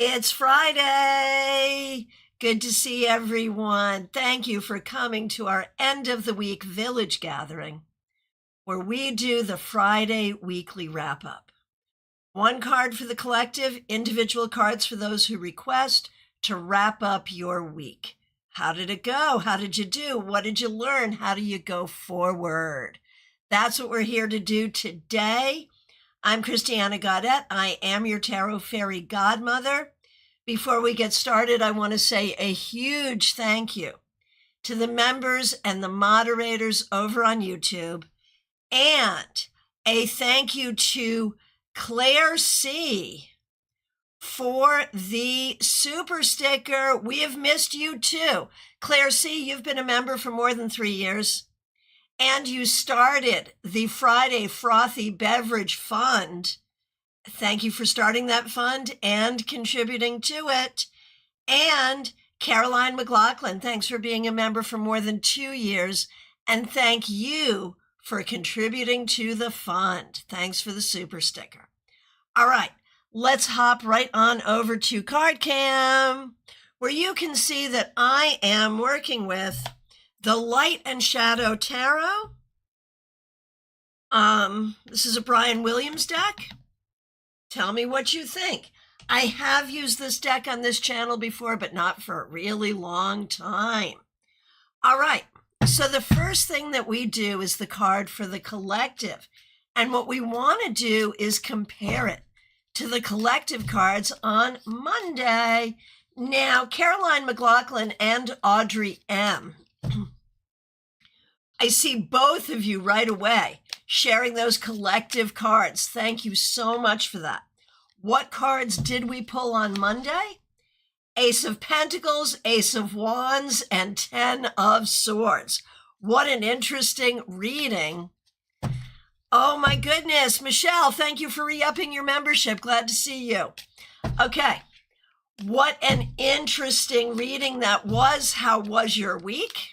It's Friday. Good to see everyone. Thank you for coming to our end of the week village gathering, where we do the Friday weekly wrap up. One card for the collective, individual cards for those who request to wrap up your week. How did it go? How did you do? What did you learn? How do you go forward? That's what we're here to do today. I'm Christiana Gaudette. I am your Tarot Fairy Godmother. Before we get started, I want to say a huge thank you to the members and the moderators over on YouTube, and a thank you to Claire C. for the super sticker. We have missed you too. Claire C., you've been a member for more than 3 years. And you started the Friday Frothy Beverage Fund. Thank you for starting that fund and contributing to it. And Caroline McLaughlin, thanks for being a member for more than 2 years. And thank you for contributing to the fund. Thanks for the super sticker. All right, let's hop right on over to CardCam, where you can see that I am working with the Light and Shadow Tarot. This is a Brian Williams deck. Tell me what you think. I have used this deck on this channel before, but not for a really long time. All right, so the first thing that we do is the card for the collective. And what we want to do is compare it to the collective cards on Monday. Now, Caroline McLaughlin and Audrey M., I see both of you right away sharing those collective cards. Thank you so much for that. What cards did we pull on Monday? Ace of Pentacles, Ace of Wands, and 10 of Swords. What an interesting reading. Oh my goodness, Michelle, thank you for re-upping your membership. Glad to see you. Okay, what an interesting reading that was. How was your week?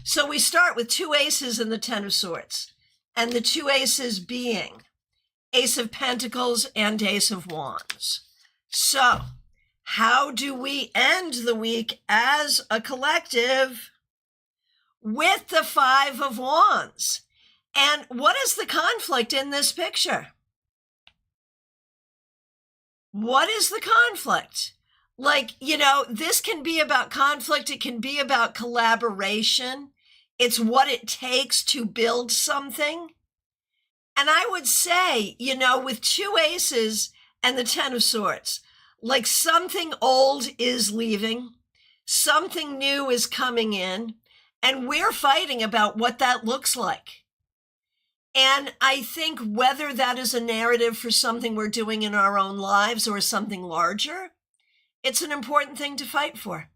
So we start with 2 aces and the 10 of Swords, and the 2 aces being Ace of Pentacles and Ace of Wands. So how do we end the week as a collective? With the 5 of Wands. And what is the conflict in this picture? What is the conflict? Like, you know, this can be about conflict. It can be about collaboration. It's what it takes to build something. And I would say, you know, with 2 aces and the 10 of Swords, like something old is leaving, something new is coming in, and we're fighting about what that looks like. And I think whether that is a narrative for something we're doing in our own lives or something larger, it's an important thing to fight for.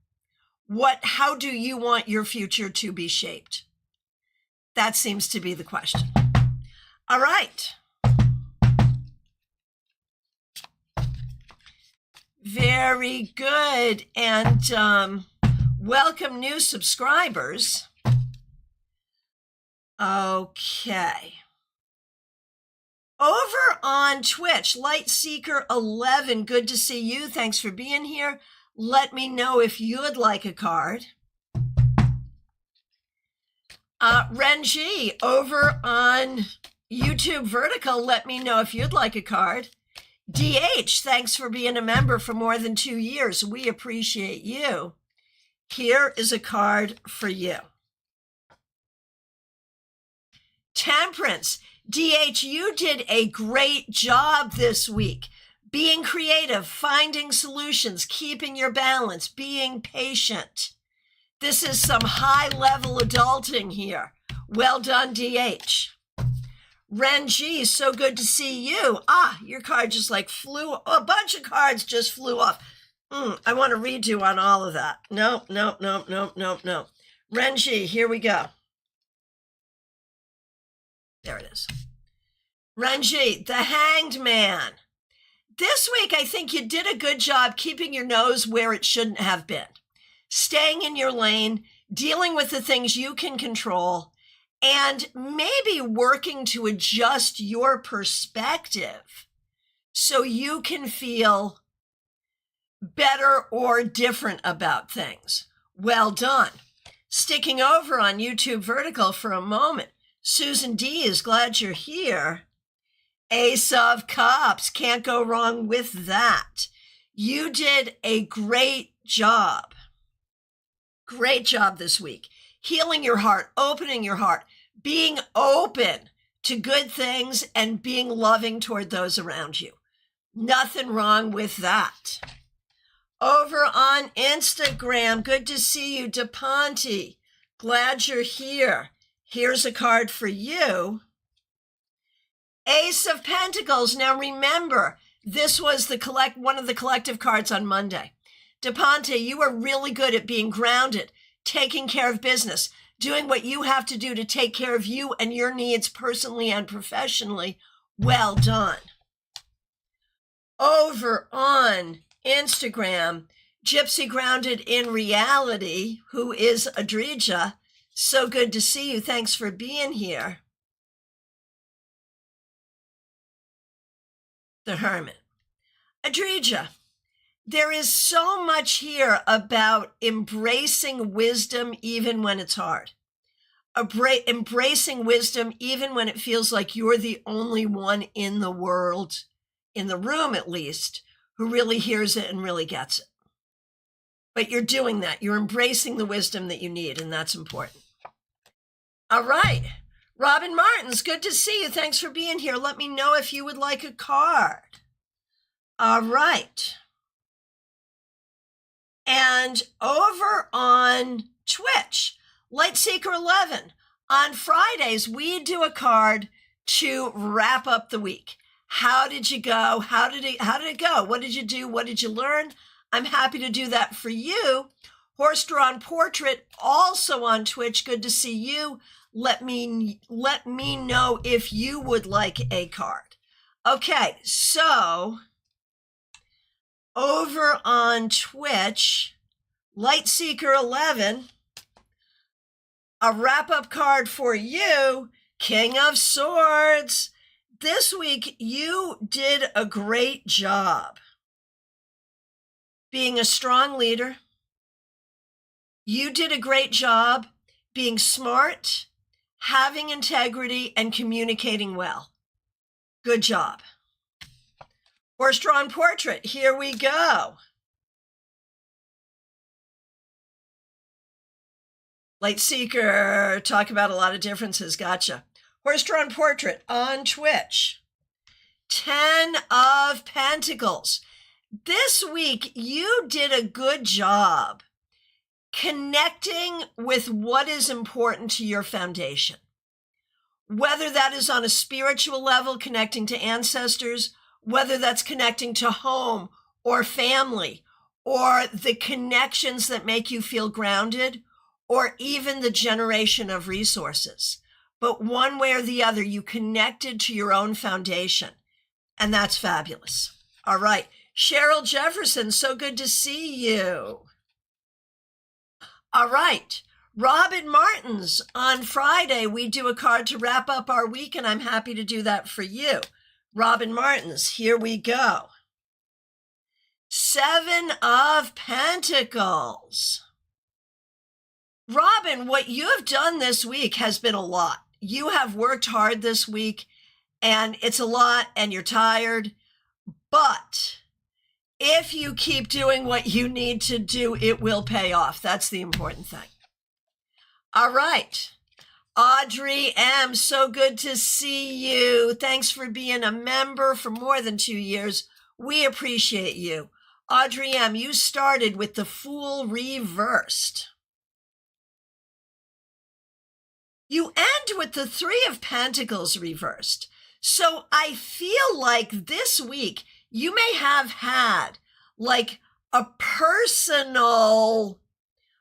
How do you want your future to be shaped? That seems to be the question. All right. Very good. And welcome new subscribers. Okay. Over on Twitch, Lightseeker11, good to see you. Thanks for being here. Let me know if you'd like a card. Renji, over on YouTube Vertical, let me know if you'd like a card. DH, thanks for being a member for more than 2 years. We appreciate you. Here is a card for you. Temperance, DH, you did a great job this week. Being creative, finding solutions, keeping your balance, being patient. This is some high-level adulting here. Well done, DH. Ren G, so good to see you. Your card just like flew, a bunch of cards just flew off. I want to redo on all of that. No. Ren G, here we go. There it is. Renji, the Hanged Man. This week, I think you did a good job keeping your nose where it shouldn't have been. Staying in your lane, dealing with the things you can control, and maybe working to adjust your perspective so you can feel better or different about things. Well done. Sticking over on YouTube Vertical for a moment, Susan D. is glad you're here. Ace of Cups, can't go wrong with that. You did a great job. Great job this week. Healing your heart, opening your heart, being open to good things and being loving toward those around you. Nothing wrong with that. Over on Instagram, good to see you, DePonte. Glad you're here. Here's a card for you. Ace of Pentacles. Now remember, this was one of the collective cards on Monday. DePonte, you are really good at being grounded, taking care of business, doing what you have to do to take care of you and your needs personally and professionally. Well done. Over on Instagram, Gypsy Grounded in Reality, who is Adrija. So good to see you. Thanks for being here. The Hermit. Adrija, there is so much here about embracing wisdom even when it's hard. Embracing wisdom even when it feels like you're the only one in the world, in the room at least, who really hears it and really gets it. But you're doing that. You're embracing the wisdom that you need, and that's important. All right. Robin Martins, good to see you. Thanks for being here. Let me know if you would like a card. All right. And over on Twitch, Lightseeker 11, on Fridays, we do a card to wrap up the week. How did you go? How did it go? What did you do? What did you learn? I'm happy to do that for you. Horse-drawn portrait, also on Twitch. Good to see you. Let me know if you would like a card. Okay, so over on Twitch, Lightseeker 11, a wrap-up card for you, King of Swords. This week, you did a great job being a strong leader. You did a great job being smart, having integrity, and communicating well. Good job. Horse-drawn portrait, here we go. Lightseeker, talk about a lot of differences, gotcha. Horse-drawn portrait on Twitch. 10 of Pentacles. This week, you did a good job connecting with what is important to your foundation. Whether that is on a spiritual level, connecting to ancestors, whether that's connecting to home or family, or the connections that make you feel grounded, or even the generation of resources. But one way or the other, you connected to your own foundation, and that's fabulous. All right. Cheryl Jefferson, so good to see you. All right. Robin Martins, on Friday, we do a card to wrap up our week, and I'm happy to do that for you. Robin Martins, here we go. 7 of Pentacles. Robin, what you have done this week has been a lot. You have worked hard this week, and it's a lot, and you're tired. But if you keep doing what you need to do, it will pay off. That's the important thing. All right. Audrey M., so good to see you. Thanks for being a member for more than 2 years. We appreciate you. Audrey M., you started with the Fool reversed. You end with the 3 of Pentacles reversed. So I feel like this week you may have had like a personal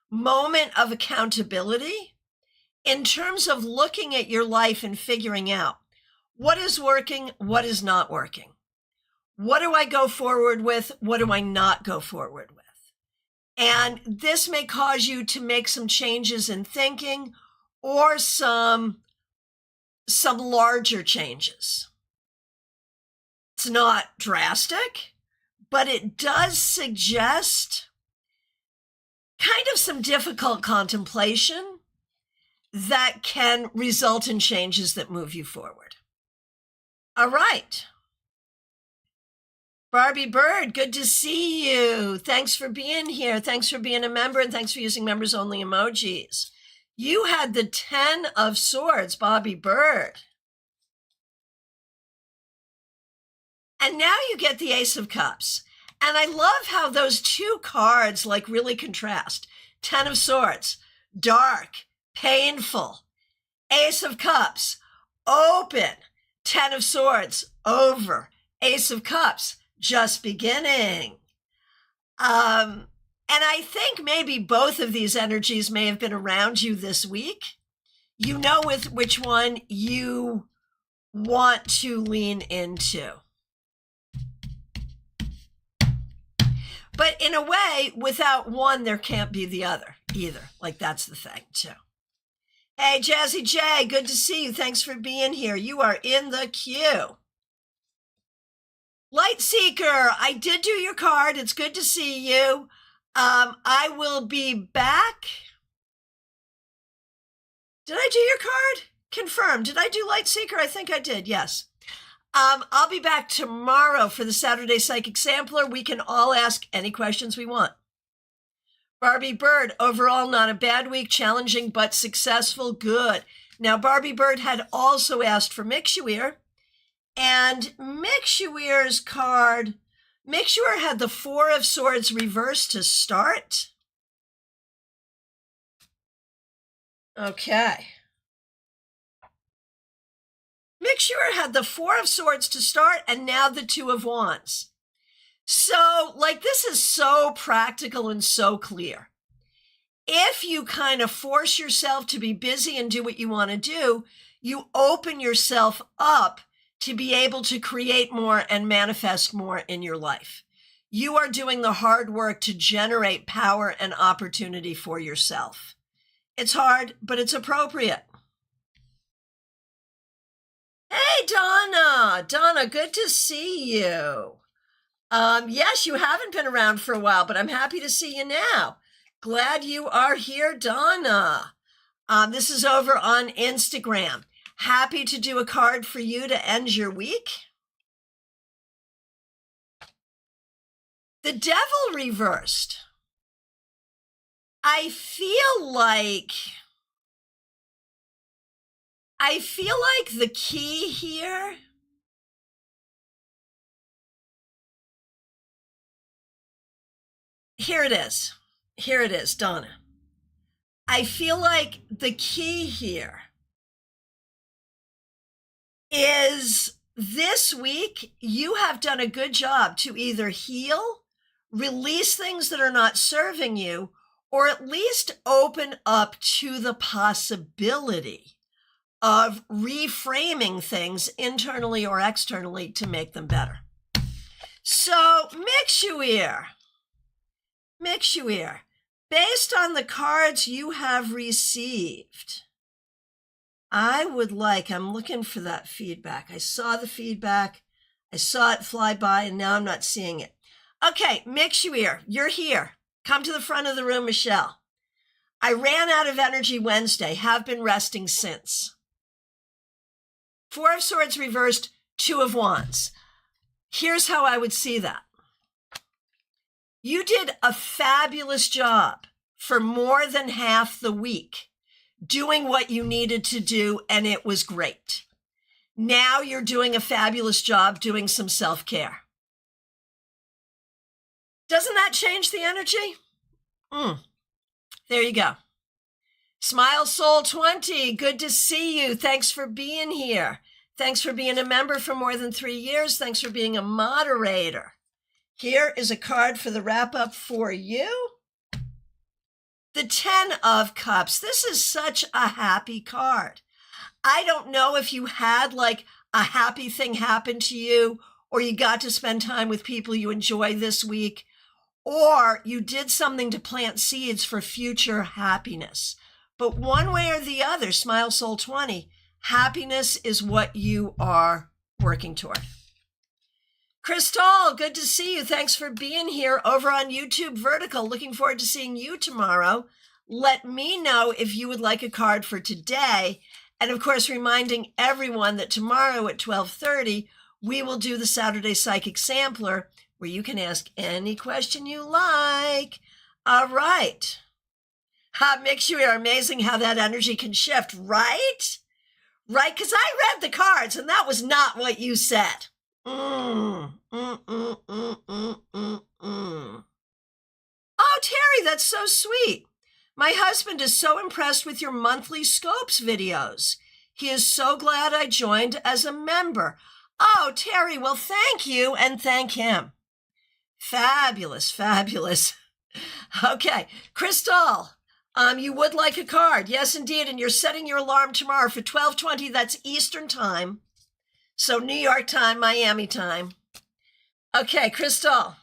moment of accountability in terms of looking at your life and figuring out what is working, what is not working. What do I go forward with? What do I not go forward with? And this may cause you to make some changes in thinking or some larger changes. It's not drastic, but it does suggest kind of some difficult contemplation that can result in changes that move you forward. All right. Barbie Bird, good to see you. Thanks for being here. Thanks for being a member, and thanks for using members-only emojis. You had the 10 of Swords, Bobby Bird. And now you get the Ace of Cups. And I love how those two cards like really contrast. 10 of Swords, dark, painful. Ace of Cups, open. 10 of Swords, over. Ace of Cups, just beginning. And I think maybe both of these energies may have been around you this week. You know with which one you want to lean into. But in a way, without one, there can't be the other either. Like, that's the thing, too. Hey, Jazzy J, good to see you. Thanks for being here. You are in the queue. Light Seeker, I did do your card. It's good to see you. I will be back. Did I do your card? Confirm. Did I do Light Seeker? I think I did, yes. I'll be back tomorrow for the Saturday Psychic Sampler. We can all ask any questions we want. Barbie Bird, overall not a bad week, challenging but successful, good. Now, Barbie Bird had also asked for Mixuir, and Mixuir's card, Mixuir had the 4 of Swords reversed to start. Okay. Mixuir had the 4 of Swords to start, and now the 2 of Wands. So, like, this is so practical and so clear. If you kind of force yourself to be busy and do what you want to do, you open yourself up to be able to create more and manifest more in your life. You are doing the hard work to generate power and opportunity for yourself. It's hard, but it's appropriate. Hey, Donna. Donna, good to see you. Yes, you haven't been around for a while, but I'm happy to see you now. Glad you are here, Donna. This is over on Instagram. Happy to do a card for you to end your week. The Devil reversed. I feel like the key here here it is, Donna. I feel like the key here is this week you have done a good job to either heal, release things that are not serving you, or at least open up to the possibility of reframing things internally or externally to make them better. So, Mixuir, based on the cards you have received, I'm looking for that feedback. I saw the feedback. I saw it fly by, and now I'm not seeing it. Okay, Mixuir, you're here. Come to the front of the room, Michelle. I ran out of energy Wednesday, have been resting since. 4 of Swords reversed, 2 of Wands. Here's how I would see that. You did a fabulous job for more than half the week doing what you needed to do, and it was great. Now you're doing a fabulous job doing some self-care. Doesn't that change the energy? There you go. Smile Soul 20, good to see you. Thanks for being here. Thanks for being a member for more than 3 years. Thanks for being a moderator. Here is a card for the wrap-up for you. The 10 of Cups. This is such a happy card. I don't know if you had like a happy thing happen to you, or you got to spend time with people you enjoy this week, or you did something to plant seeds for future happiness. But one way or the other, Smile Soul 20, happiness is what you are working toward. Crystal, good to see you. Thanks for being here over on YouTube Vertical. Looking forward to seeing you tomorrow. Let me know if you would like a card for today. And of course, reminding everyone that tomorrow at 12:30, we will do the Saturday Psychic Sampler where you can ask any question you like. All right. Mix, you are amazing how that energy can shift, right? Right? Because I read the cards and that was not what you said. Oh, Terry, that's so sweet. My husband is so impressed with your monthly Scopes videos. He is so glad I joined as a member. Oh, Terry, well, thank you and thank him. Fabulous, fabulous. Okay, Crystal, you would like a card. Yes, indeed, and you're setting your alarm tomorrow for 12:20. That's Eastern time. So New York time, Miami time. Okay, Crystal,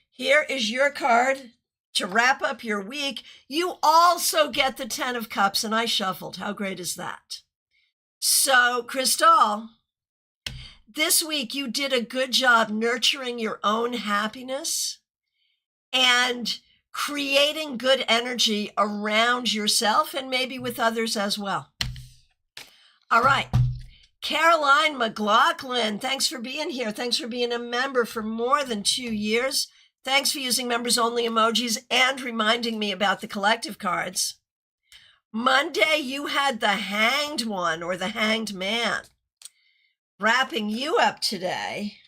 here is your card to wrap up your week. You also get the 10 of Cups, and I shuffled. How great is that? So, Crystal, this week you did a good job nurturing your own happiness and creating good energy around yourself and maybe with others as well. All right. Caroline McLaughlin, thanks for being here. Thanks for being a member for more than 2 years. Thanks for using members only emojis and reminding me about the collective cards. Monday, you had the Hanged One or the Hanged Man. Wrapping you up today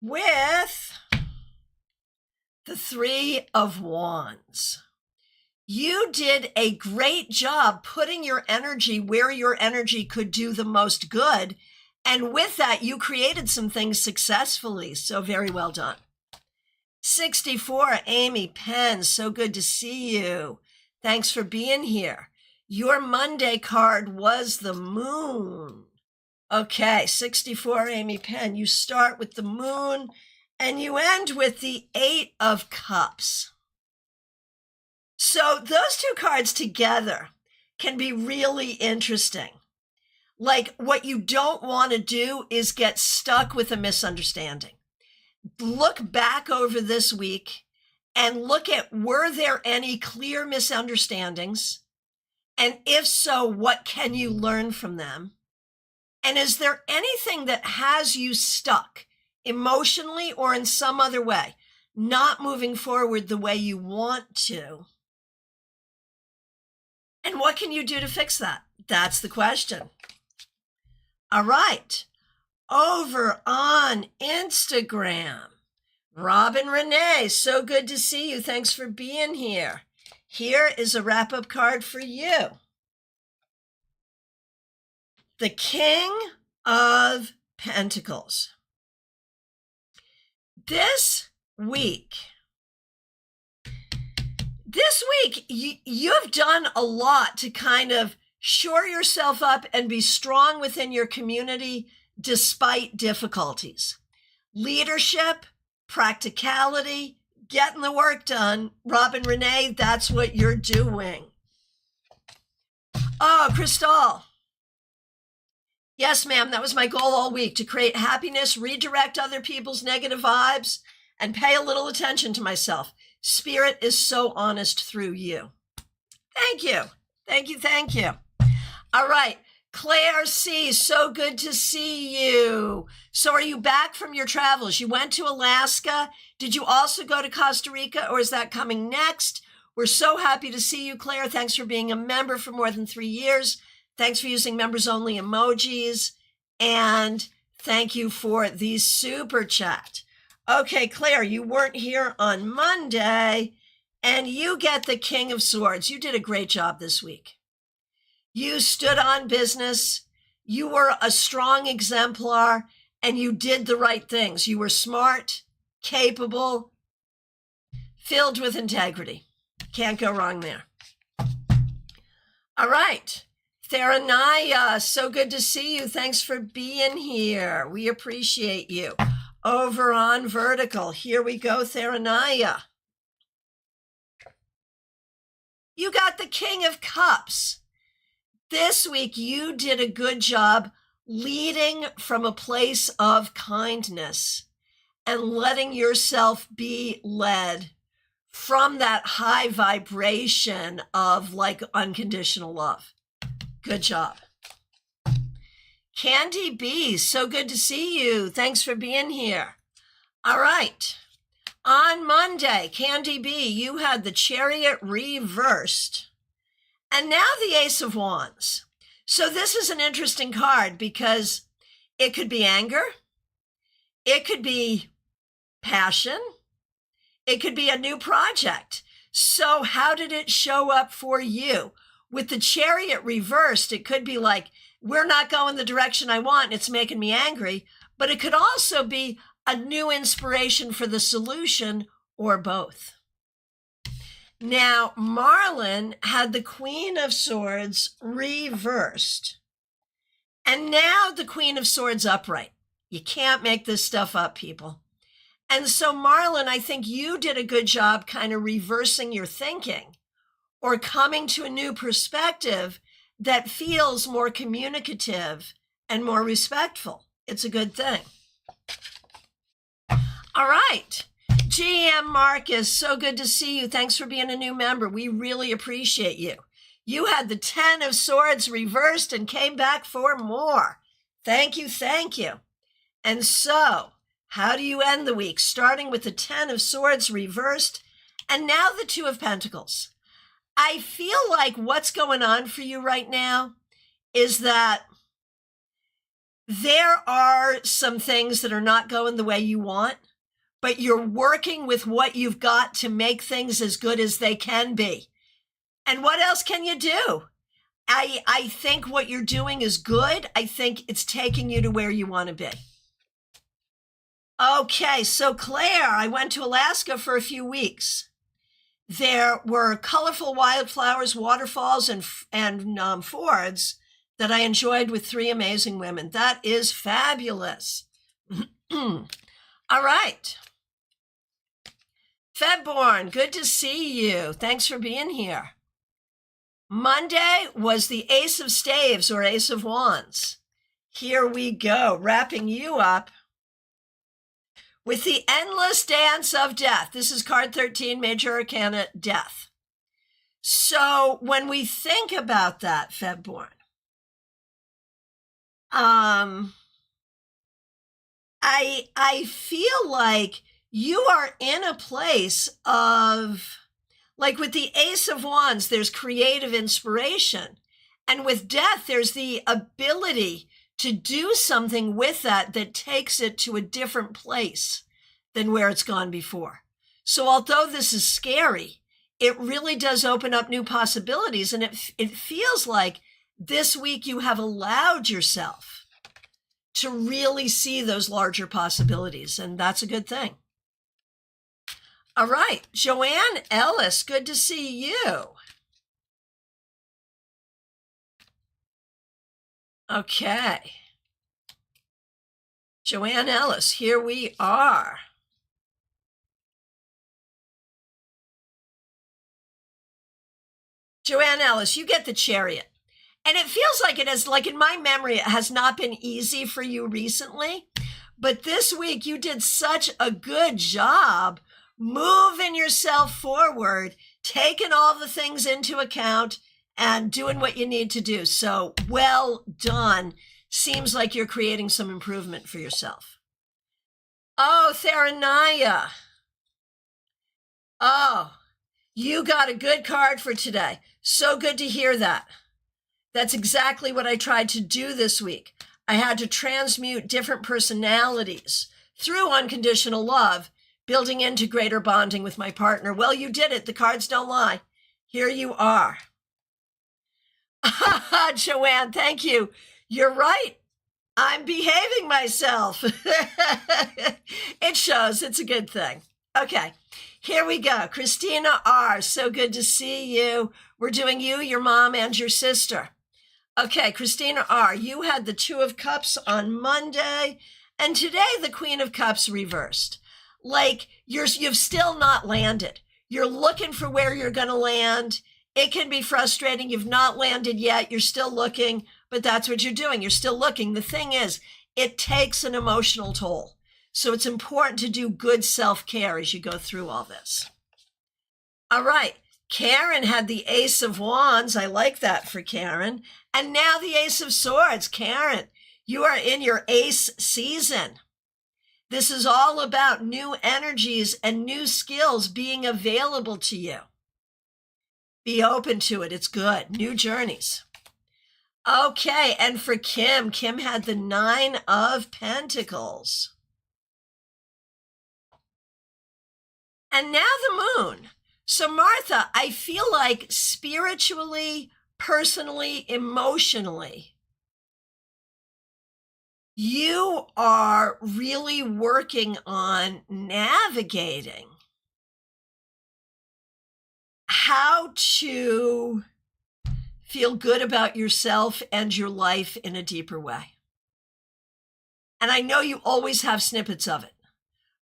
with the Three of Wands. You did a great job putting your energy where your energy could do the most good. And with that, you created some things successfully. So very well done. 64, Amy Penn, so good to see you. Thanks for being here. Your Monday card was the Moon. Okay, 64, Amy Penn, you start with the Moon and you end with the Eight of Cups. So those two cards together can be really interesting. Like, what you don't want to do is get stuck with a misunderstanding. Look back over this week and look at, were there any clear misunderstandings? And if so, what can you learn from them? And is there anything that has you stuck emotionally or in some other way, not moving forward the way you want to? And what can you do to fix that? That's the question. All right. Over on Instagram, Robin Renee, so good to see you. Thanks for being here. Here is a wrap-up card for you. The King of Pentacles. This week, you've done a lot to kind of shore yourself up and be strong within your community despite difficulties. Leadership, practicality, getting the work done. Robin Renee, that's what you're doing. Oh, Crystal. Yes, ma'am, that was my goal all week, to create happiness, redirect other people's negative vibes, and pay a little attention to myself. Spirit is so honest through you. Thank you. Thank you. Thank you. All right. Claire C., so good to see you. So are you back from your travels? You went to Alaska. Did you also go to Costa Rica, or is that coming next? We're so happy to see you, Claire. Thanks for being a member for more than 3 years. Thanks for using members only emojis. And thank you for the super chat. Okay, Claire, you weren't here on Monday, and you get the King of Swords. You did a great job this week. You stood on business. You were a strong exemplar, and you did the right things. You were smart, capable, filled with integrity. Can't go wrong there. All right. Theranaya, so good to see you. Thanks for being here. We appreciate you. Over on Vertical, here we go, Theranaya. You got the King of Cups. This week, you did a good job leading from a place of kindness and letting yourself be led from that high vibration of like unconditional love. Good job. Candy B, so good to see you. Thanks for being here. All right. On Monday, Candy B, you had the Chariot reversed. And now the Ace of Wands. So this is an interesting card because it could be anger. It could be passion. It could be a new project. So how did it show up for you? With the Chariot reversed, it could be like, we're not going the direction I want, and it's making me angry. But it could also be a new inspiration for the solution, or both. Now, Marlon had the Queen of Swords reversed. And now the Queen of Swords upright. You can't make this stuff up, people. And so, Marlon, I think you did a good job kind of reversing your thinking or coming to a new perspective that feels more communicative and more respectful. It's a good thing. All right. GM Marcus, so good to see you. Thanks for being a new member. We really appreciate you. You had the 10 of Swords reversed and came back for more. Thank you, thank you. And so, how do you end the week? Starting with the 10 of Swords reversed and now the 2 of Pentacles. I feel like what's going on for you right now is that there are some things that are not going the way you want, but you're working with what you've got to make things as good as they can be. And what else can you do? I think what you're doing is good. I think it's taking you to where you want to be. Okay, so Claire, I went to Alaska for a few weeks. There were colorful wildflowers, waterfalls, and fords that I enjoyed with 3 amazing women. That is fabulous. All right. Febborn, good to see you. Thanks for being here. Monday was the Ace of Staves or Ace of Wands. Here we go, wrapping you up with the Endless Dance of Death. This is card 13, Major Arcana, Death. So when we think about that, Febborn, I feel like you are in a place of, like with the Ace of Wands, there's creative inspiration. And with Death, there's the ability to do something with that takes it to a different place than where it's gone before. So although this is scary, it really does open up new possibilities. And it feels like this week you have allowed yourself to really see those larger possibilities. And that's a good thing. All right, Joanne Ellis, good to see you. Okay. Joanne Ellis, here we are. Joanne Ellis, you get the Chariot. And it feels like it has, like in my memory, it has not been easy for you recently. But this week you did such a good job moving yourself forward, taking all the things into account and doing what you need to do. So well done. Seems like you're creating some improvement for yourself. Oh, Theranaya. Oh, you got a good card for today. So good to hear that. That's exactly what I tried to do this week. I had to transmute different personalities through unconditional love, building into greater bonding with my partner. Well, you did it. The cards don't lie. Here you are. Joanne, thank you. You're right. I'm behaving myself. It shows. It's a good thing. Okay, here we go. Christina R., so good to see you. We're doing you, your mom, and your sister. Okay, Christina R., you had the 2 of Cups on Monday, and today the Queen of Cups reversed. Like you've still not landed. You're looking for where you're going to land. It can be frustrating. You've not landed yet. You're still looking, but that's what you're doing. You're still looking. The thing is, it takes an emotional toll. So it's important to do good self-care as you go through all this. All right. Karen had the Ace of Wands. I like that for Karen. And now the Ace of Swords. Karen, you are in your ace season. This is all about new energies and new skills being available to you. Be open to it. It's good. New journeys. Okay, and for Kim, Kim had the Nine of Pentacles. And now the Moon. So Martha, I feel like spiritually, personally, emotionally, you are really working on navigating how to feel good about yourself and your life in a deeper way. And I know you always have snippets of it,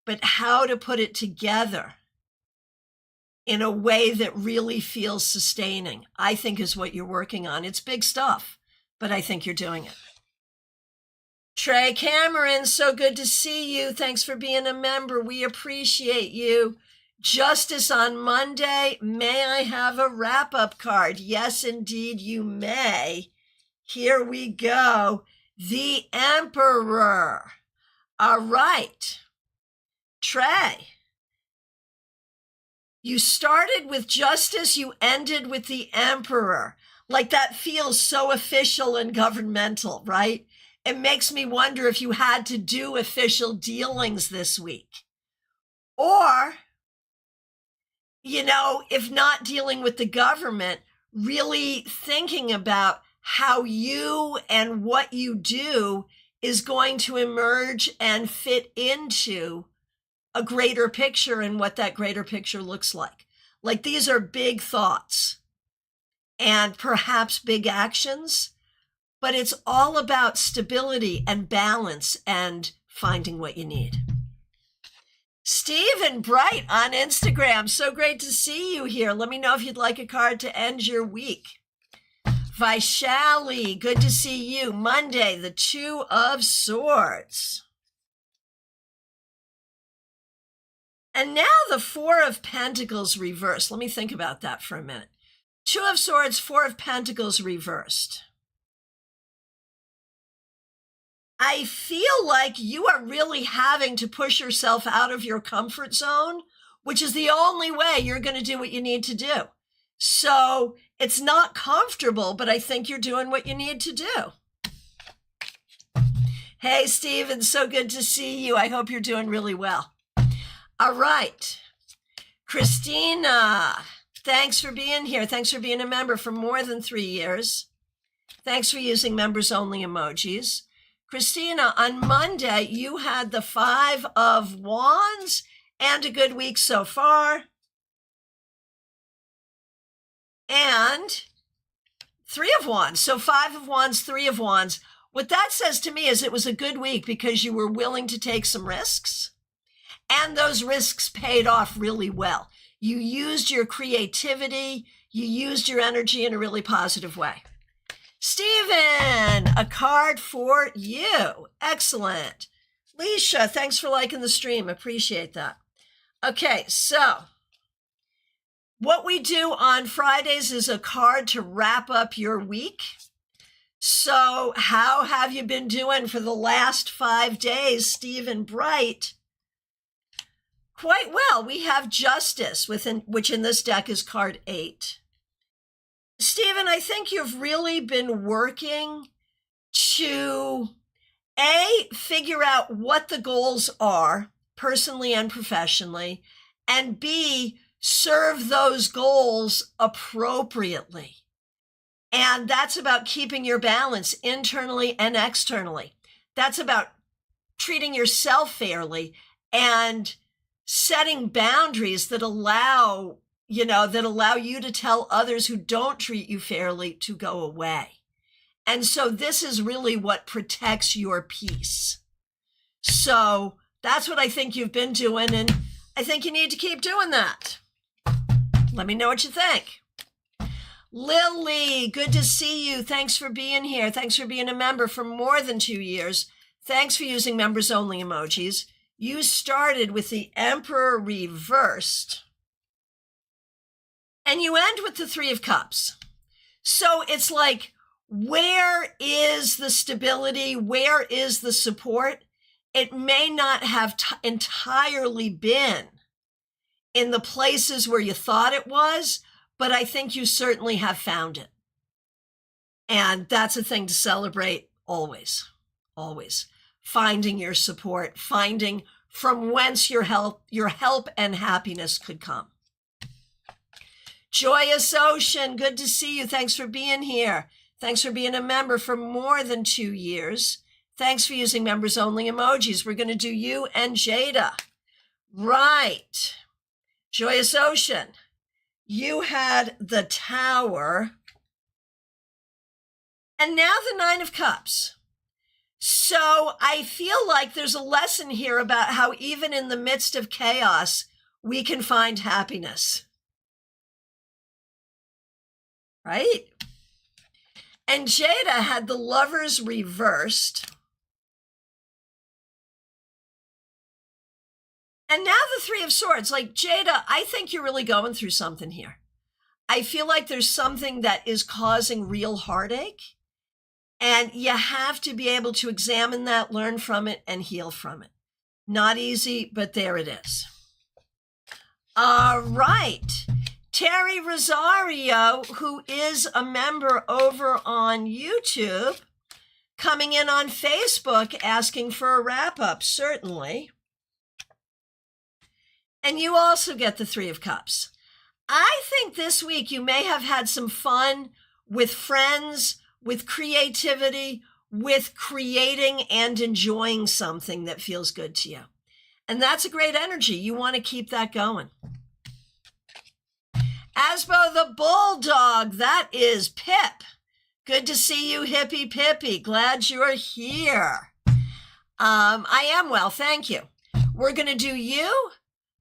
but how to put it together in a way that really feels sustaining, I think is what you're working on. It's big stuff, but I think you're doing it. Trey Cameron, so good to see you. Thanks for being a member. We appreciate you. Justice on Monday. May I have a wrap-up card? Yes, indeed, you may. Here we go. The Emperor. All right. Trey, you started with Justice, you ended with the Emperor. Like that feels so official and governmental, right? It makes me wonder if you had to do official dealings this week. Or, you know, if not dealing with the government, really thinking about how you and what you do is going to emerge and fit into a greater picture and what that greater picture looks like. Like these are big thoughts and perhaps big actions, but it's all about stability and balance and finding what you need. Stephen Bright on Instagram. So great to see you here. Let me know if you'd like a card to end your week. Vaishali, good to see you. Monday, the Two of Swords. And now the Four of Pentacles reversed. Let me think about that for a minute. Two of Swords, Four of Pentacles reversed. I feel like you are really having to push yourself out of your comfort zone, which is the only way you're going to do what you need to do. So it's not comfortable, but I think you're doing what you need to do. Hey, Stephen, so good to see you. I hope you're doing really well. All right. Christina, thanks for being here. Thanks for being a member for more than 3 years. Thanks for using members only emojis. Christina, on Monday, you had the Five of Wands and a good week so far. And Three of Wands. So Five of Wands, Three of Wands. What that says to me is it was a good week because you were willing to take some risks. And those risks paid off really well. You used your creativity. You used your energy in a really positive way. Stephen, a card for you. Excellent. Leisha, thanks for liking the stream. Appreciate that. Okay, so what we do on Fridays is a card to wrap up your week. So how have you been doing for the last 5 days, Stephen Bright? Quite well. We have Justice, which in this deck is card 8. Stephen, I think you've really been working to, A, figure out what the goals are, personally and professionally, and B, serve those goals appropriately. And that's about keeping your balance internally and externally. That's about treating yourself fairly and setting boundaries that allow you to tell others who don't treat you fairly to go away. And so this is really what protects your peace. So that's what I think you've been doing, and I think you need to keep doing that. Let me know what you think. Lily, good to see you. Thanks for being here. Thanks for being a member for more than 2 years. Thanks for using members only emojis. You started with the Emperor reversed, and you end with the Three of Cups. So it's like, where is the stability? Where is the support? It may not have entirely been in the places where you thought it was, but I think you certainly have found it. And that's a thing to celebrate always, always. Finding your support, finding from whence your help and happiness could come. Joyous Ocean, good to see you. Thanks for being here. Thanks for being a member for more than 2 years. Thanks for using members only emojis. We're going to do you and Jada. Right. Joyous Ocean, you had the Tower and now the Nine of Cups. So I feel like there's a lesson here about how even in the midst of chaos, we can find happiness. Right? And Jada had the Lovers reversed. And now the Three of Swords. Like, Jada, I think you're really going through something here. I feel like there's something that is causing real heartache. And you have to be able to examine that, learn from it, and heal from it. Not easy, but there it is. All right. Terry Rosario, who is a member over on YouTube, coming in on Facebook, asking for a wrap-up, certainly. And you also get the Three of Cups. I think this week you may have had some fun with friends, with creativity, with creating and enjoying something that feels good to you. And that's a great energy. You want to keep that going. Asbo the Bulldog, that is Pip. Good to see you, Hippie Pippy. Glad you're here. I am well, thank you. We're going to do you,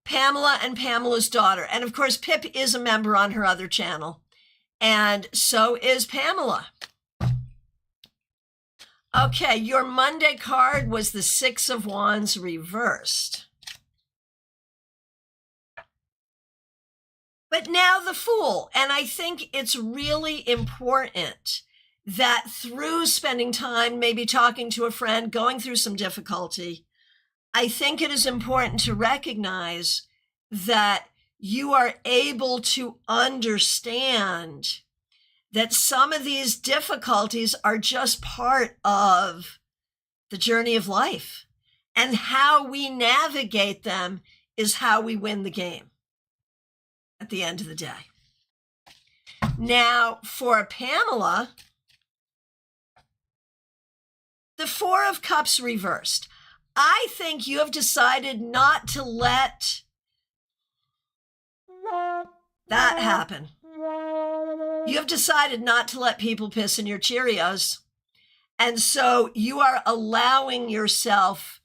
Pamela, and Pamela's daughter. And of course, Pip is a member on her other channel. And so is Pamela. Okay, your Monday card was the Six of Wands reversed. But now the Fool. And I think it's really important that through spending time, maybe talking to a friend, going through some difficulty, I think it is important to recognize that you are able to understand that some of these difficulties are just part of the journey of life. And how we navigate them is how we win the game at the end of the day. Now, for Pamela, the Four of Cups reversed. I think you have decided not to let that happen. You have decided not to let people piss in your Cheerios. And so you are allowing yourself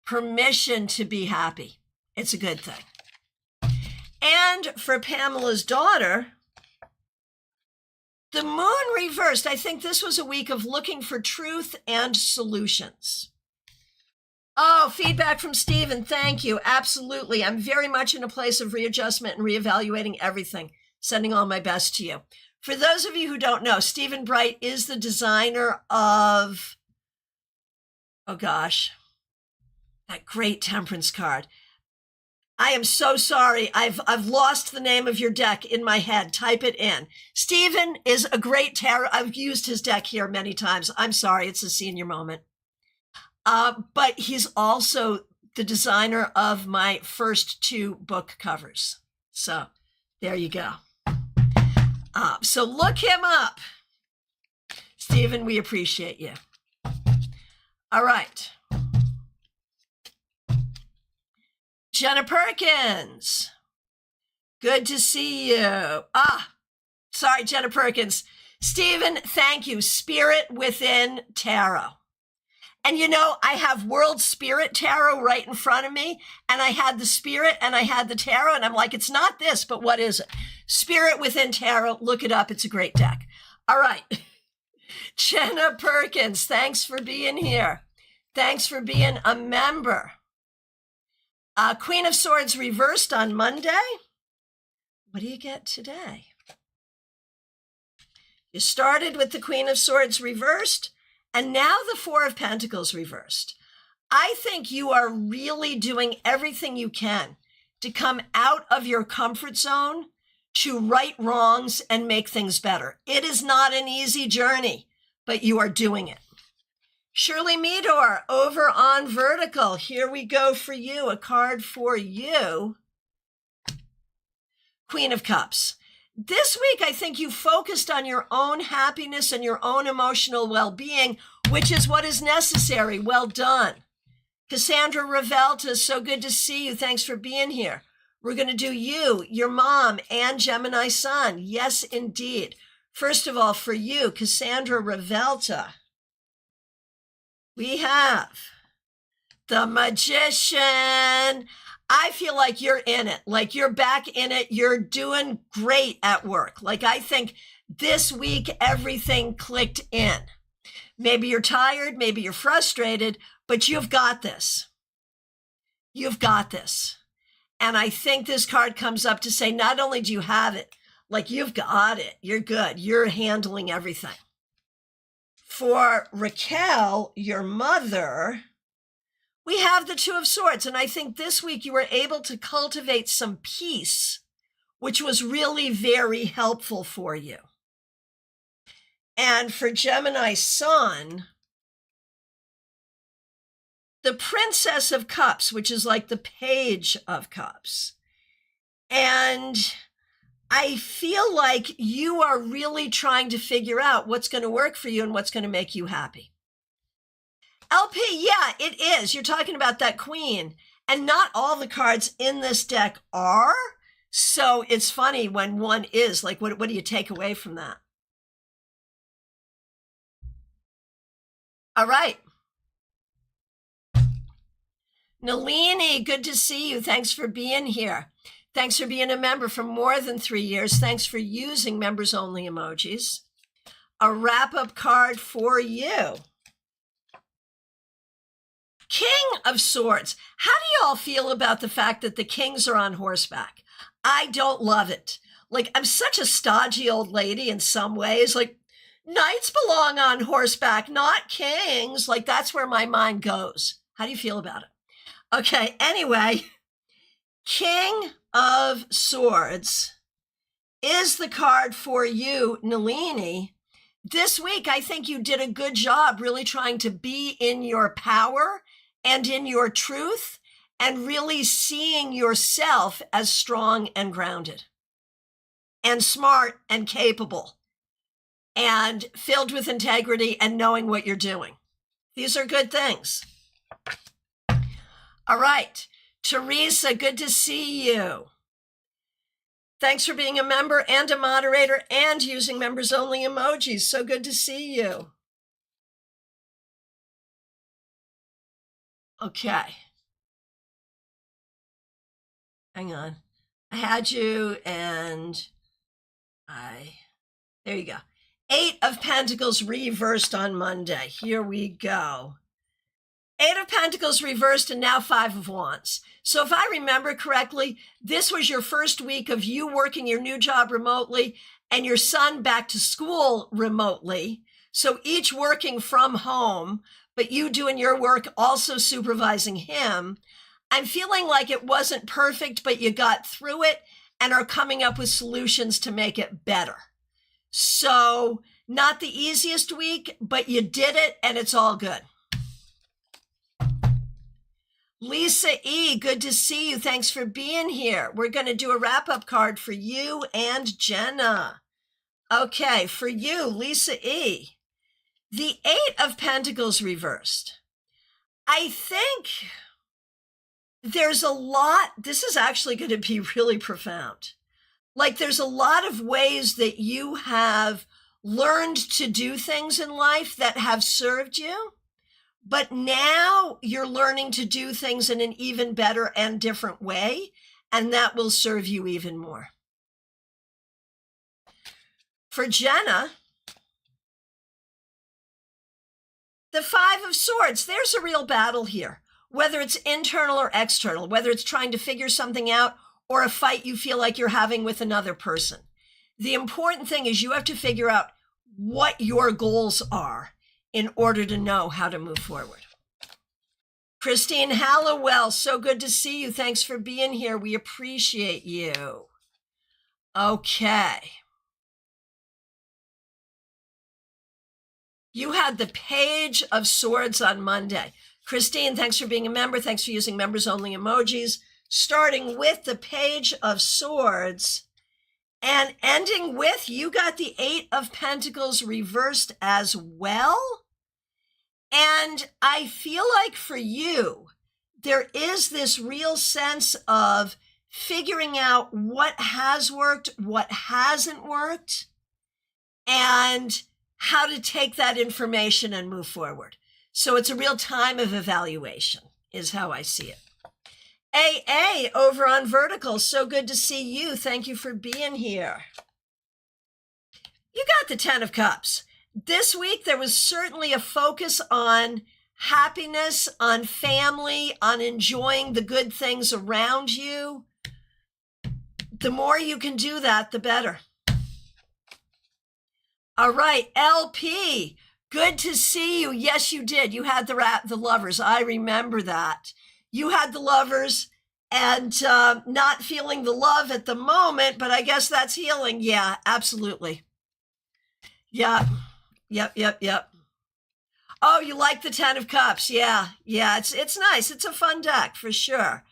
permission to be happy. It's a good thing. And for Pamela's daughter, the Moon reversed. I think this was a week of looking for truth and solutions. Oh, feedback from Stephen. Thank you. Absolutely. I'm very much in a place of readjustment and reevaluating everything. Sending all my best to you. For those of you who don't know, Stephen Bright is the designer of, oh gosh, that great Temperance card. I am so sorry. I've lost the name of your deck in my head. Type it in. Stephen is a great tarot. I've used his deck here many times. I'm sorry. It's a senior moment. But he's also the designer of my first 2 book covers. So there you go. So look him up. Stephen, we appreciate you. All right. Jenna Perkins. Good to see you. Sorry, Jenna Perkins. Stephen, thank you. Spirit Within Tarot. And you know, I have World Spirit Tarot right in front of me, and I had the Spirit and I had the Tarot, and I'm like, it's not this, but what is it? Spirit Within Tarot, look it up. It's a great deck. All right. Jenna Perkins, thanks for being here. Thanks for being a member. Queen of Swords reversed on Monday. What do you get today? You started with the Queen of Swords reversed, and now the Four of Pentacles reversed. I think you are really doing everything you can to come out of your comfort zone, to right wrongs and make things better. It is not an easy journey, but you are doing it. Shirley Meador, over on Vertical. Here we go for you, a card for you. Queen of Cups. This week, I think you focused on your own happiness and your own emotional well-being, which is what is necessary. Well done. Cassandra Revelta, so good to see you. Thanks for being here. We're going to do you, your mom, and Gemini Sun. Yes, indeed. First of all, for you, Cassandra Revelta, we have the Magician. I feel like you're in it, like you're back in it. You're doing great at work. Like I think this week, everything clicked in. Maybe you're tired, maybe you're frustrated, but you've got this. You've got this. And I think this card comes up to say, not only do you have it, like you've got it, you're good, you're handling everything. For Raquel, your mother, we have the Two of Swords. And I think this week you were able to cultivate some peace, which was really very helpful for you. And for Gemini Sun, the Princess of Cups, which is like the Page of Cups. And I feel like you are really trying to figure out what's going to work for you and what's going to make you happy. LP, yeah, it is. You're talking about that Queen. And not all the cards in this deck are. So it's funny when one is. Like, what do you take away from that? All right. Nalini, good to see you. Thanks for being here. Thanks for being a member for more than 3 years. Thanks for using members only emojis. A wrap-up card for you. King of Swords. How do you all feel about the fact that the kings are on horseback? I don't love it. Like, I'm such a stodgy old lady in some ways. Like, knights belong on horseback, not kings. Like, that's where my mind goes. How do you feel about it? Okay, anyway, King of Swords is the card for you, Nalini. This week, I think you did a good job really trying to be in your power and in your truth and really seeing yourself as strong and grounded and smart and capable and filled with integrity and knowing what you're doing. These are good things. All right, Teresa, good to see you. Thanks for being a member and a moderator and using members only emojis. So good to see you. Okay. Hang on. I had you and there you go. 8 of Pentacles reversed on Monday. Here we go. 8 of Pentacles reversed and now 5 of Wands. So if I remember correctly, this was your first week of you working your new job remotely and your son back to school remotely. So each working from home, but you doing your work, also supervising him. I'm feeling like it wasn't perfect, but you got through it and are coming up with solutions to make it better. So not the easiest week, but you did it and it's all good. Lisa E., good to see you. Thanks for being here. We're going to do a wrap-up card for you and Jenna. Okay, for you, Lisa E., the 8 of Pentacles reversed. I think there's a lot, this is actually going to be really profound. Like there's a lot of ways that you have learned to do things in life that have served you. but now you're learning to do things in an even better and different way, and that will serve you even more. For Jenna, the Five of Swords, there's a real battle here, whether it's internal or external, whether it's trying to figure something out or a fight you feel like you're having with another person. The important thing is you have to figure out what your goals are in order to know how to move forward. Christine Hallowell, so good to see you. Thanks for being here. We appreciate you. Okay. You had the Page of Swords on Monday. Christine, thanks for being a member. Thanks for using members-only emojis. Starting with the Page of Swords and ending with, you got the Eight of Pentacles reversed as well. And I feel like for you, there is this real sense of figuring out what has worked, what hasn't worked, and how to take that information and move forward. So it's a real time of evaluation, is how I see it. AA over on Vertical, so good to see you. Thank you for being here. You got the 10 of Cups. This week, there was certainly a focus on happiness, on family, on enjoying the good things around you. The more you can do that, the better. All right, LP, good to see you. Yes, you did. You had the Lovers. I remember that. You had the Lovers and not feeling the love at the moment, but I guess that's healing. Yeah, absolutely. Yeah. Yep. Oh, you like the 10 of Cups. Yeah, it's nice. It's a fun deck for sure.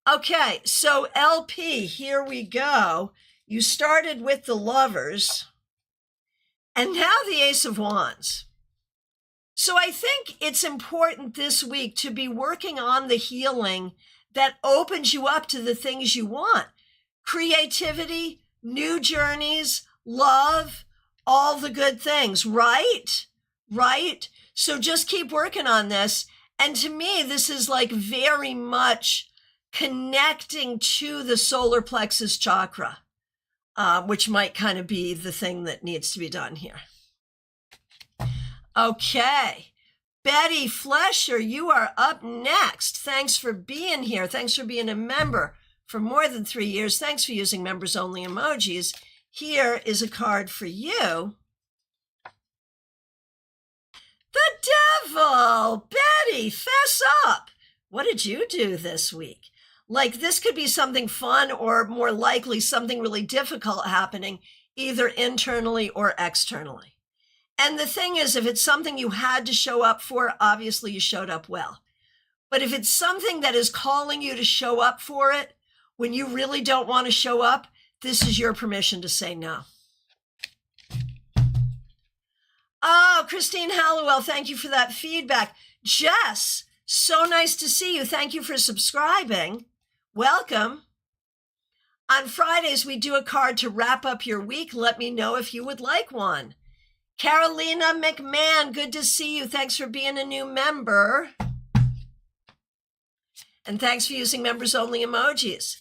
Okay, so LP, here we go. You started with the Lovers and now the Ace of Wands. So I think it's important this week to be working on the healing that opens you up to the things you want. Creativity, new journeys, love, all the good things, right? So just keep working on this. And to me, this is like very much connecting to the solar plexus chakra, which might kind of be the thing that needs to be done here. Okay. Betty Flesher, you are up next. Thanks for being here. Thanks for being a member for more than 3 years. Thanks for using members-only emojis. Here is a card for you. The Devil! Betty, fess up! What did you do this week? Like, this could be something fun or more likely something really difficult happening, either internally or externally. And the thing is, if it's something you had to show up for, obviously you showed up well. But if it's something that is calling you to show up for it, when you really don't want to show up, this is your permission to say no. Oh, Christine Hallowell, thank you for that feedback. Jess, so nice to see you. Thank you for subscribing. Welcome. On Fridays, we do a card to wrap up your week. Let me know if you would like one. Carolina McMahon, good to see you. Thanks for being a new member. And thanks for using members-only emojis.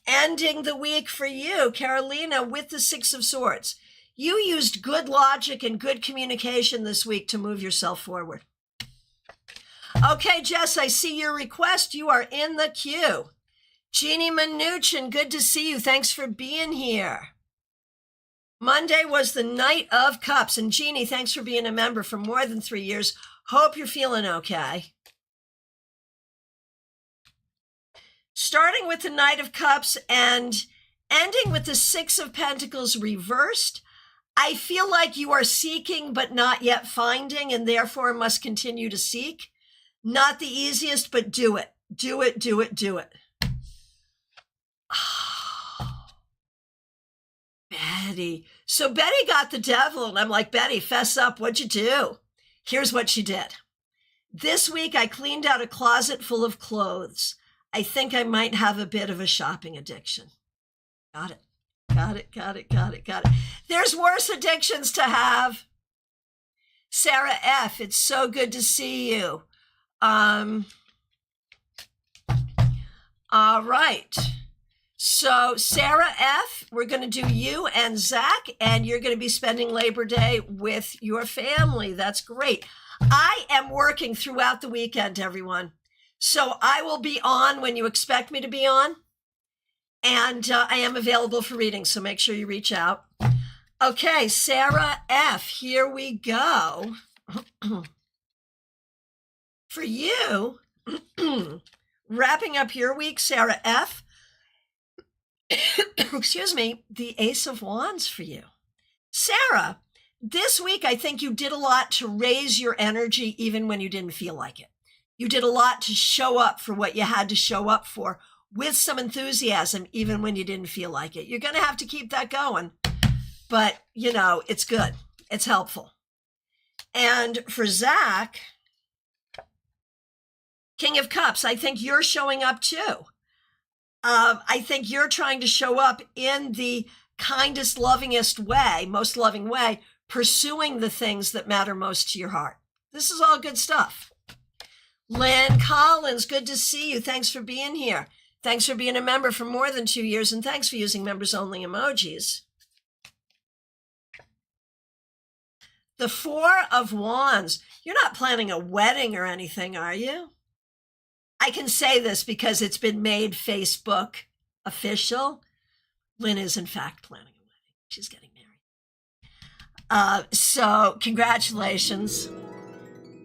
Ending the week for you, Carolina, with the Six of Swords. You used good logic and good communication this week to move yourself forward. Okay, Jess, I see your request. You are in the queue. Jeannie Mnuchin, good to see you. Thanks for being here. Monday was the Knight of Cups. And Jeannie, thanks for being a member for more than 3 years. Hope you're feeling okay. Starting with the Knight of Cups and ending with the Six of Pentacles reversed, I feel like you are seeking but not yet finding and therefore must continue to seek. Not the easiest, but do it. Do it. Betty. So Betty got the Devil, and I'm like, Betty, fess up. What'd you do? Here's what she did. This week, I cleaned out a closet full of clothes. I think I might have a bit of a shopping addiction. Got it. There's worse addictions to have. Sarah F., it's so good to see you. All right. So Sarah F., we're going to do you and Zach, and you're going to be spending Labor Day with your family. That's great. I am working throughout the weekend, everyone. So I will be on when you expect me to be on. And I am available for reading, so make sure you reach out. Okay, Sarah F., here we go. For you, wrapping up your week, Sarah F., excuse me, the Ace of Wands for you. Sarah, this week I think you did a lot to raise your energy even when you didn't feel like it. You did a lot to show up for what you had to show up for with some enthusiasm even when you didn't feel like it. You're going to have to keep that going. But, you know, it's good. It's helpful. And for Zach, King of Cups, I think you're showing up too. I think you're trying to show up in the kindest, lovingest way, most loving way, pursuing the things that matter most to your heart. This is all good stuff. Lynn Collins, good to see you. Thanks for being here. Thanks for being a member for more than 2 years, and thanks for using members-only emojis. The Four of Wands. You're not planning a wedding or anything, are you? I can say this because it's been made Facebook official. Lynn is, in fact, planning a wedding. She's getting married. So congratulations.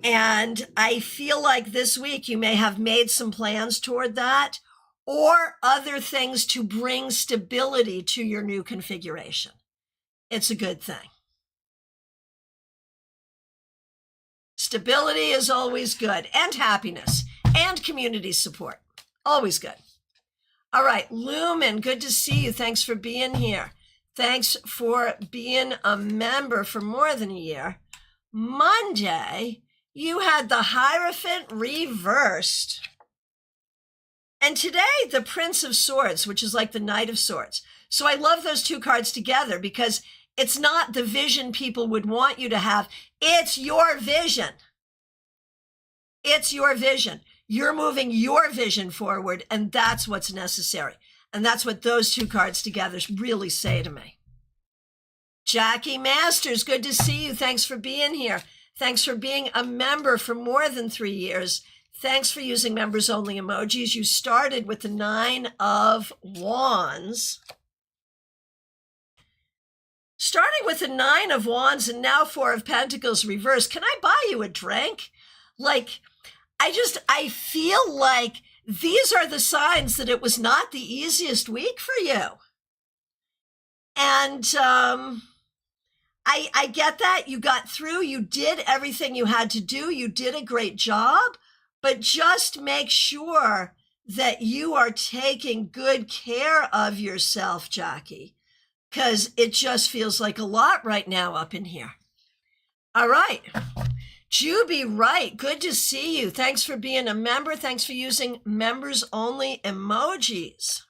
And I feel like this week you may have made some plans toward that or other things to bring stability to your new configuration. It's a good thing. Stability is always good, and happiness, and community support. Always good. All right, Lumen, good to see you. Thanks for being here. Thanks for being a member for more than a year. Monday, you had the Hierophant reversed. And today, the Prince of Swords, which is like the Knight of Swords. So I love those two cards together because it's not the vision people would want you to have. It's your vision. It's your vision. You're moving your vision forward, and that's what's necessary. And that's what those two cards together really say to me. Jackie Masters, good to see you. Thanks for being here. Thanks for being a member for more than 3 years. Thanks for using members-only emojis. You started with the 9 of Wands. Starting with the 9 of Wands and now 4 of Pentacles reversed. Can I buy you a drink? Like, I feel like these are the signs that it was not the easiest week for you. And I get that. You got through. You did everything you had to do. You did a great job. But just make sure that you are taking good care of yourself, Jackie, because it just feels like a lot right now up in here. All right. Juby Wright, good to see you. Thanks for being a member. Thanks for using members-only emojis.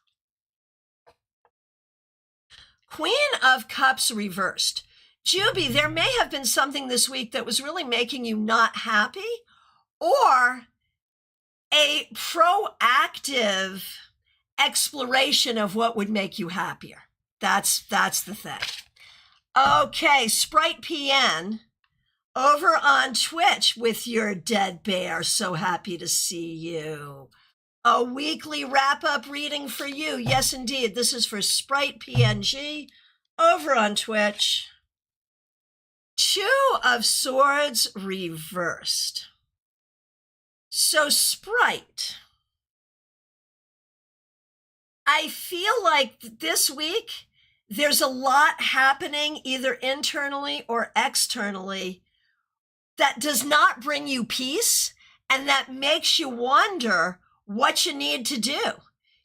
Queen of Cups reversed. Juby, there may have been something this week that was really making you not happy, or a proactive exploration of what would make you happier. That's the thing. Okay, Sprite PN over on Twitch with your dead bear. So happy to see you. A weekly wrap-up reading for you. Yes, indeed. This is for Sprite PNG over on Twitch. 2 of Swords reversed. So Sprite, I feel like this week there's a lot happening either internally or externally that does not bring you peace and that makes you wonder what you need to do.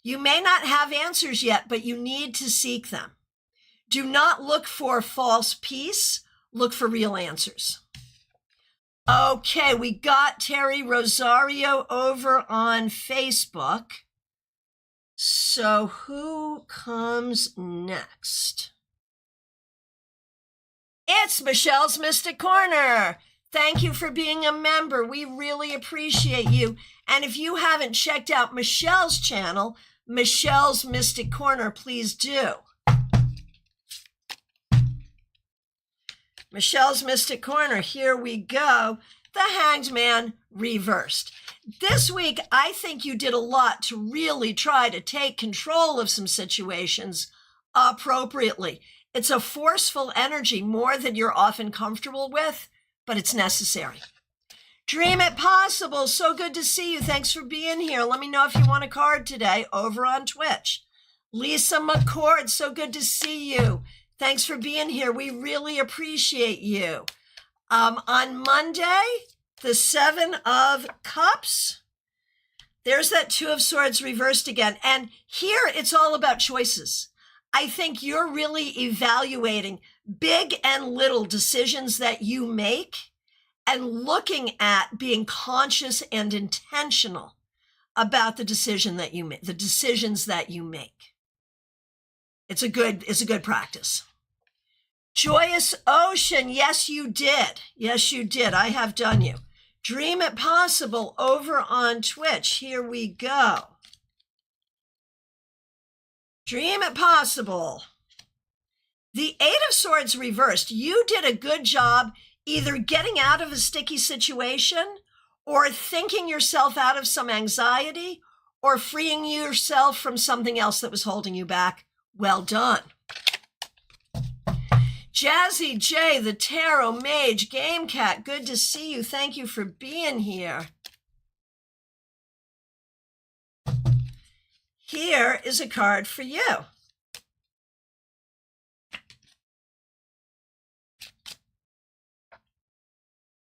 You may not have answers yet, but you need to seek them. Do not look for false peace. Look for real answers. Okay, we got Terry Rosario over on Facebook. So who comes next? It's Michelle's Mystic Corner. Thank you for being a member. We really appreciate you. And if you haven't checked out Michelle's channel, Michelle's Mystic Corner, please do. Michelle's Mystic Corner, here we go. The Hanged Man reversed. This week, I think you did a lot to really try to take control of some situations appropriately. It's a forceful energy, more than you're often comfortable with, but it's necessary. Dream It Possible, so good to see you. Thanks for being here. Let me know if you want a card today over on Twitch. Lisa McCord, so good to see you. Thanks for being here. We really appreciate you. On Monday, the Seven of Cups, there's that Two of Swords reversed again. And here it's all about choices. I think you're really evaluating big and little decisions that you make and looking at being conscious and intentional about the decisions that you make. It's a good practice. Joyous Ocean, yes, you did. Yes, you did. I have done you. Dream It Possible over on Twitch. Here we go. Dream It Possible. The Eight of Swords reversed. You did a good job either getting out of a sticky situation or thinking yourself out of some anxiety or freeing yourself from something else that was holding you back. Well done. Jazzy J, the Tarot Mage, Game Cat, good to see you. Thank you for being here. Here is a card for you.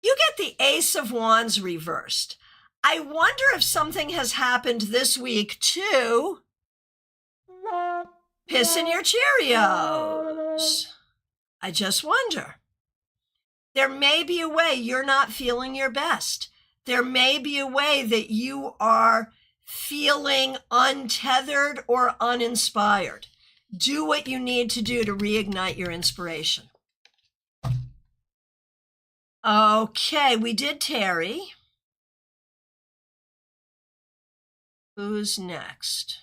You get the Ace of Wands reversed. I wonder if something has happened this week to piss in your Cheerios. I just wonder. There may be a way you're not feeling your best. There may be a way that you are feeling untethered or uninspired. Do what you need to do to reignite your inspiration. Okay, we did Terry. Who's next?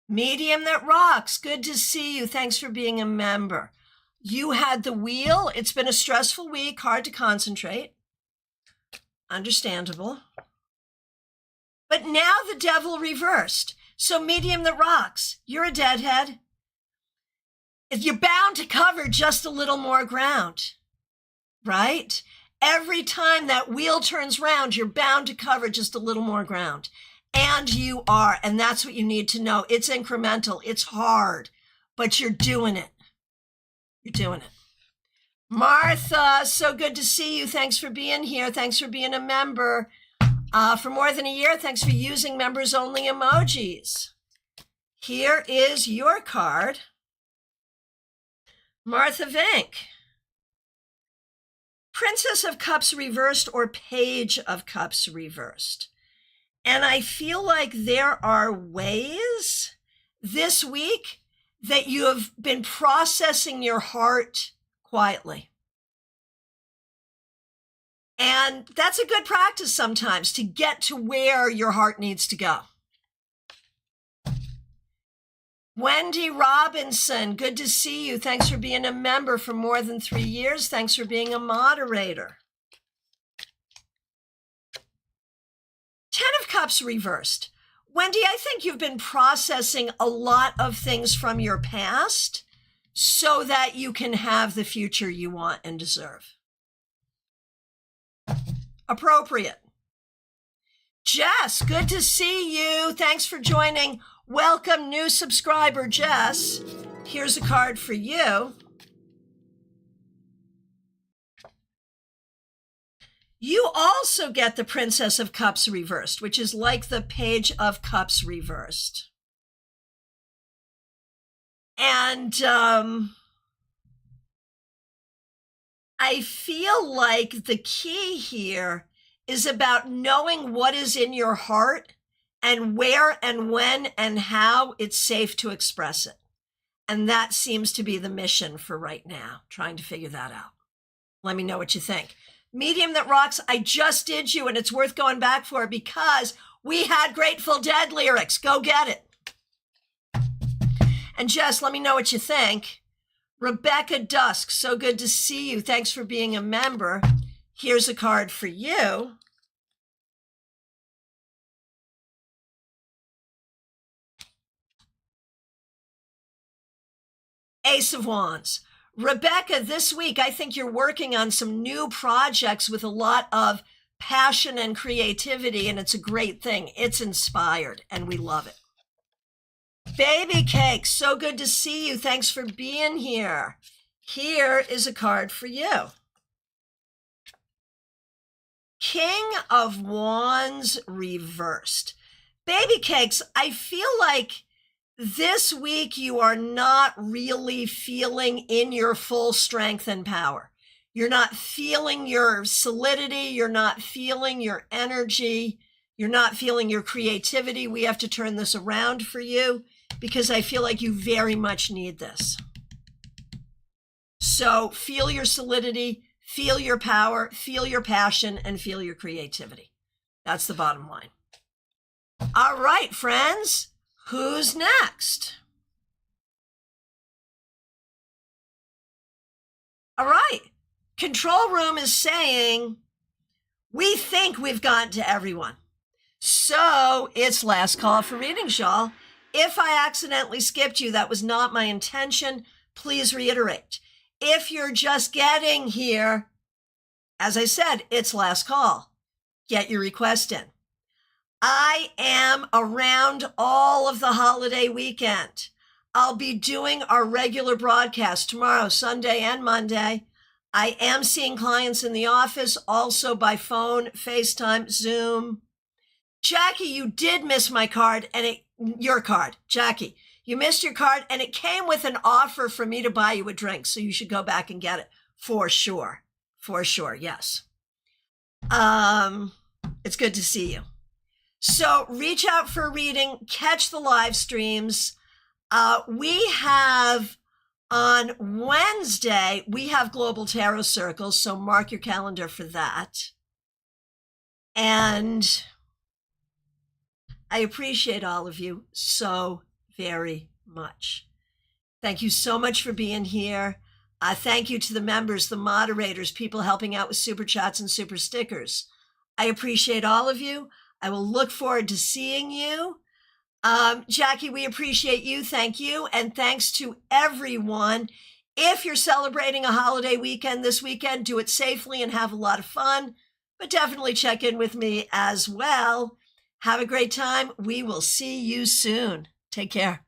Medium That Rocks, good to see you. Thanks for being a member. You had the Wheel. It's been a stressful week, hard to concentrate. Understandable. But now the Devil reversed. So Medium That Rocks, you're a deadhead. You're bound to cover just a little more ground, right? Every time that wheel turns round, you're bound to cover just a little more ground. And you are, and that's what you need to know. It's incremental, it's hard, but you're doing it. You're doing it. Martha, so good to see you. Thanks for being here. Thanks for being a member. For more than a year, thanks for using members-only emojis. Here is your card. Martha Vink. Princess of Cups reversed or Page of Cups reversed. And I feel like there are ways this week that you have been processing your heart quietly. And that's a good practice sometimes to get to where your heart needs to go. Wendy Robinson, good to see you. Thanks for being a member for more than 3 years. Thanks for being a moderator. 10 of Cups reversed. Wendy, I think you've been processing a lot of things from your past so that you can have the future you want and deserve. Appropriate. Jess, good to see you. Thanks for joining. Welcome, new subscriber, Jess. Here's a card for you. You also get the Princess of Cups reversed, which is like the Page of Cups reversed. And I feel like the key here is about knowing what is in your heart and where and when and how it's safe to express it. And that seems to be the mission for right now, trying to figure that out. Let me know what you think. Medium that rocks, I just did you, and it's worth going back for because we had Grateful Dead lyrics. Go get it. And Jess, let me know what you think. Rebecca Dusk, so good to see you. Thanks for being a member. Here's a card for you. Ace of Wands. Rebecca, this week, I think you're working on some new projects with a lot of passion and creativity, and it's a great thing. It's inspired, and we love it. Baby Cake, so good to see you. Thanks for being here. Here is a card for you. King of Wands reversed. Baby Cakes, I feel like this week you are not really feeling in your full strength and power. You're not feeling your solidity. You're not feeling your energy. You're not feeling your creativity. We have to turn this around for you because I feel like you very much need this. So feel your solidity, feel your power, feel your passion, and feel your creativity. That's the bottom line. All right, friends. Who's next? All right. Control Room is saying, we think we've gotten to everyone. So it's last call for readings, y'all. If I accidentally skipped you, that was not my intention. Please reiterate. If you're just getting here, as I said, it's last call. Get your request in. I am around all of the holiday weekend. I'll be doing our regular broadcast tomorrow, Sunday and Monday. I am seeing clients in the office, also by phone, FaceTime, Zoom. Jackie, you did miss my card and your card. Jackie, you missed your card and it came with an offer for me to buy you a drink. So you should go back and get it for sure. For sure. Yes. It's good to see you. So reach out for a reading, catch the live streams. We have on Wednesday, we have Global Tarot Circles. So mark your calendar for that. And I appreciate all of you so very much. Thank you so much for being here. Thank you to the members, the moderators, people helping out with super chats and super stickers. I appreciate all of you. I will look forward to seeing you. Jackie, we appreciate you. Thank you. And thanks to everyone. If you're celebrating a holiday weekend this weekend, do it safely and have a lot of fun, but definitely check in with me as well. Have a great time. We will see you soon. Take care.